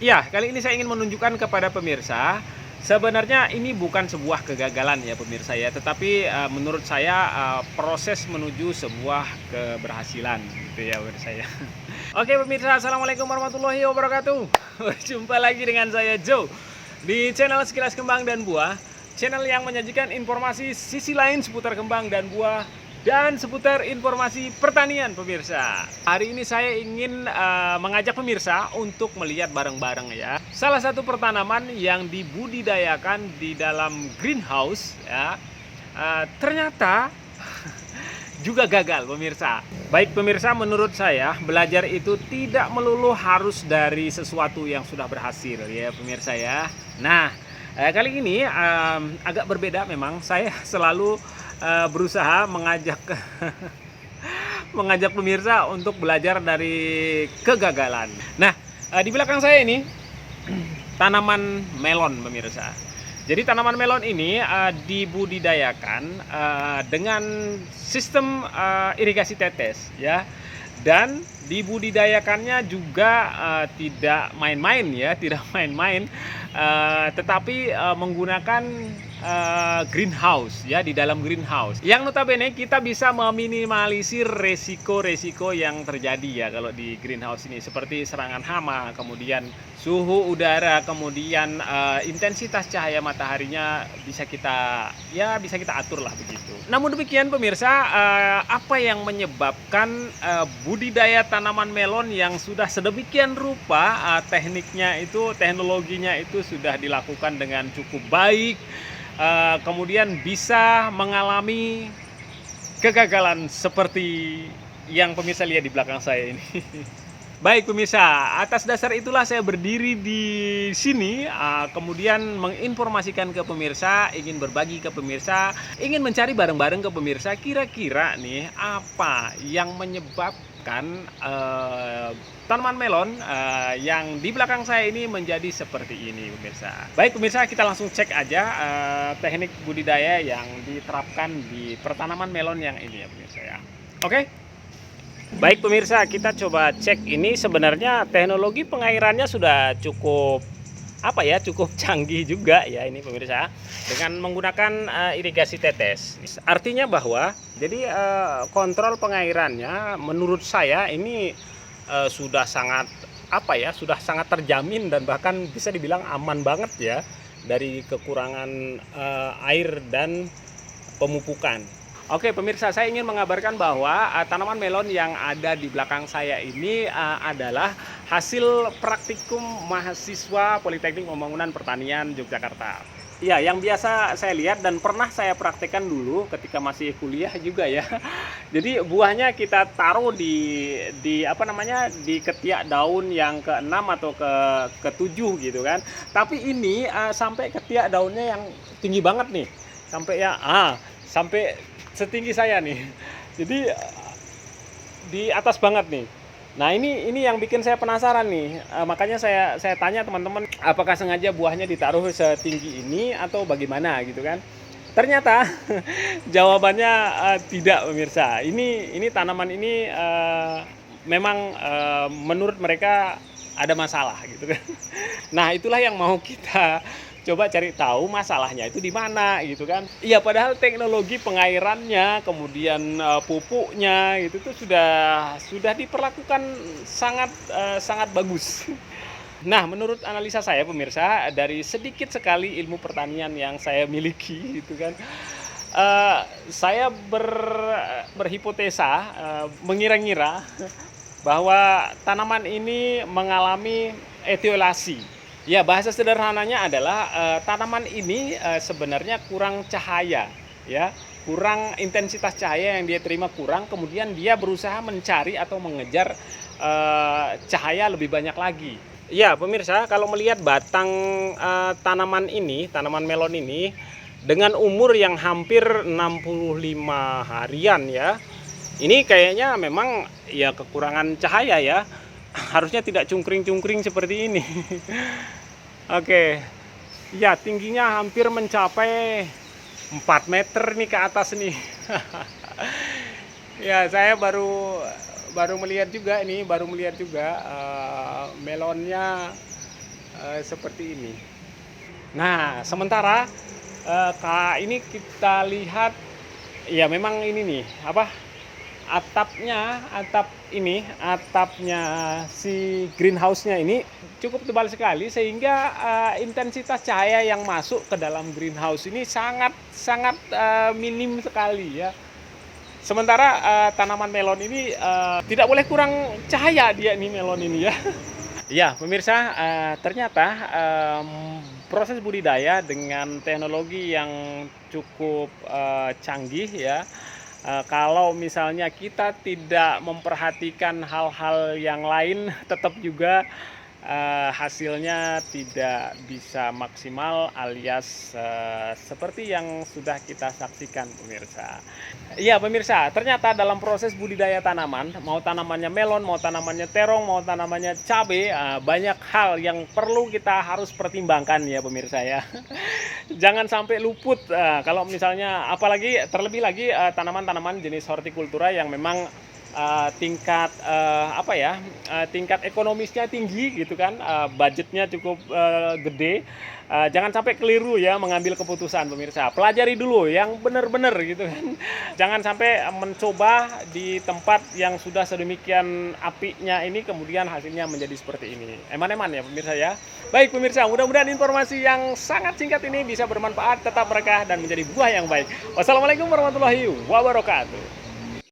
Ya, kali ini saya ingin menunjukkan kepada pemirsa, sebenarnya ini bukan sebuah kegagalan ya pemirsa ya, tetapi menurut saya proses menuju sebuah keberhasilan gitu ya pemirsa ya. Oke pemirsa, assalamualaikum warahmatullahi wabarakatuh. Berjumpa lagi dengan saya Joe di channel Sekilas Kembang dan Buah, channel yang menyajikan informasi sisi lain seputar kembang dan buah dan seputar informasi pertanian pemirsa. Hari ini saya ingin mengajak pemirsa untuk melihat bareng-bareng ya salah satu pertanaman yang dibudidayakan di dalam greenhouse ya. Ternyata juga gagal pemirsa. Baik pemirsa, menurut saya belajar itu tidak melulu harus dari sesuatu yang sudah berhasil ya pemirsa ya. Nah, kali ini agak berbeda memang. Saya selalu berusaha mengajak mengajak pemirsa untuk belajar dari kegagalan. Nah, di belakang saya ini tanaman melon pemirsa. Jadi tanaman melon ini dibudidayakan dengan sistem irigasi tetes ya. Dan dibudidayakannya juga tidak main-main ya, tidak main-main, tetapi menggunakan greenhouse ya, di dalam greenhouse. Yang notabene kita bisa meminimalisir resiko-resiko yang terjadi ya kalau di greenhouse ini, seperti serangan hama, kemudian suhu udara, kemudian intensitas cahaya mataharinya bisa kita atur lah begitu. Namun demikian pemirsa, apa yang menyebabkan budidaya tanaman melon yang sudah sedemikian rupa tekniknya itu, teknologinya itu sudah dilakukan dengan cukup baik, kemudian bisa mengalami kegagalan seperti yang pemirsa lihat di belakang saya ini. Baik pemirsa, atas dasar itulah saya berdiri di sini, kemudian menginformasikan ke pemirsa, ingin berbagi ke pemirsa, ingin mencari bareng-bareng ke pemirsa, kira-kira nih apa yang menyebabkan tanaman melon yang di belakang saya ini menjadi seperti ini pemirsa. Baik pemirsa, kita langsung cek aja teknik budidaya yang diterapkan di pertanaman melon yang ini ya pemirsa ya. Oke? Baik pemirsa, kita coba cek ini. Sebenarnya teknologi pengairannya sudah cukup cukup canggih juga ya ini pemirsa, dengan menggunakan irigasi tetes. Artinya bahwa jadi kontrol pengairannya menurut saya ini sudah sangat sudah sangat terjamin dan bahkan bisa dibilang aman banget ya dari kekurangan air dan pemupukan. Oke pemirsa, saya ingin mengabarkan bahwa tanaman melon yang ada di belakang saya ini adalah hasil praktikum mahasiswa Politeknik Pembangunan Pertanian Yogyakarta. Ya, yang biasa saya lihat dan pernah saya praktekkan dulu ketika masih kuliah juga ya. Jadi buahnya kita taruh di ketiak daun yang ke-6 atau ke-7 gitu kan. Tapi ini sampai ketiak daunnya yang tinggi banget nih. Sampai setinggi saya nih. Jadi di atas banget nih. Nah, ini yang bikin saya penasaran nih. Makanya saya tanya teman-teman, apakah sengaja buahnya ditaruh setinggi ini atau bagaimana gitu kan. Ternyata jawabannya tidak pemirsa. Ini tanaman ini memang menurut mereka ada masalah gitu kan. Nah, itulah yang mau kita coba cari tahu masalahnya itu di mana gitu kan. Iya, padahal teknologi pengairannya, kemudian pupuknya itu tuh sudah diperlakukan sangat bagus. Nah, menurut analisa saya pemirsa, dari sedikit sekali ilmu pertanian yang saya miliki gitu kan, saya berhipotesa, mengira-ngira bahwa tanaman ini mengalami etiolasi. Ya, bahasa sederhananya adalah tanaman ini sebenarnya kurang cahaya, ya, kurang intensitas cahaya yang dia terima kurang, kemudian dia berusaha mencari atau mengejar cahaya lebih banyak lagi. Ya, pemirsa, kalau melihat batang tanaman melon ini dengan umur yang hampir 65 harian ya, ini kayaknya memang ya kekurangan cahaya ya. Harusnya tidak cungkring-cungkring seperti ini. Oke. Ya, tingginya hampir mencapai 4 meter nih ke atas nih. Ya, saya baru melihat juga melonnya seperti ini. Nah, sementara ini kita lihat ya memang ini nih apa atapnya si greenhouse-nya ini cukup tebal sekali sehingga intensitas cahaya yang masuk ke dalam greenhouse ini sangat minim sekali ya. Sementara tanaman melon ini tidak boleh kurang cahaya dia nih melon ini ya. Ya, pemirsa, ternyata proses budidaya dengan teknologi yang cukup canggih ya. Kalau misalnya kita tidak memperhatikan hal-hal yang lain, tetap juga hasilnya tidak bisa maksimal alias seperti yang sudah kita saksikan pemirsa. Iya pemirsa, ternyata dalam proses budidaya tanaman, mau tanamannya melon, mau tanamannya terong, mau tanamannya cabai, banyak hal yang perlu kita harus pertimbangkan ya pemirsa ya. Jangan sampai luput kalau misalnya apalagi terlebih lagi tanaman-tanaman jenis hortikultura yang memang tingkat ekonomisnya tinggi gitu kan, budgetnya cukup gede. Jangan sampai keliru ya mengambil keputusan pemirsa. Pelajari dulu yang benar-benar gitu kan. Jangan sampai mencoba di tempat yang sudah sedemikian apinya ini kemudian hasilnya menjadi seperti ini. Eman-eman ya pemirsa ya. Baik pemirsa, mudah-mudahan informasi yang sangat singkat ini bisa bermanfaat, tetap berkah dan menjadi buah yang baik. Wassalamualaikum warahmatullahi wabarakatuh.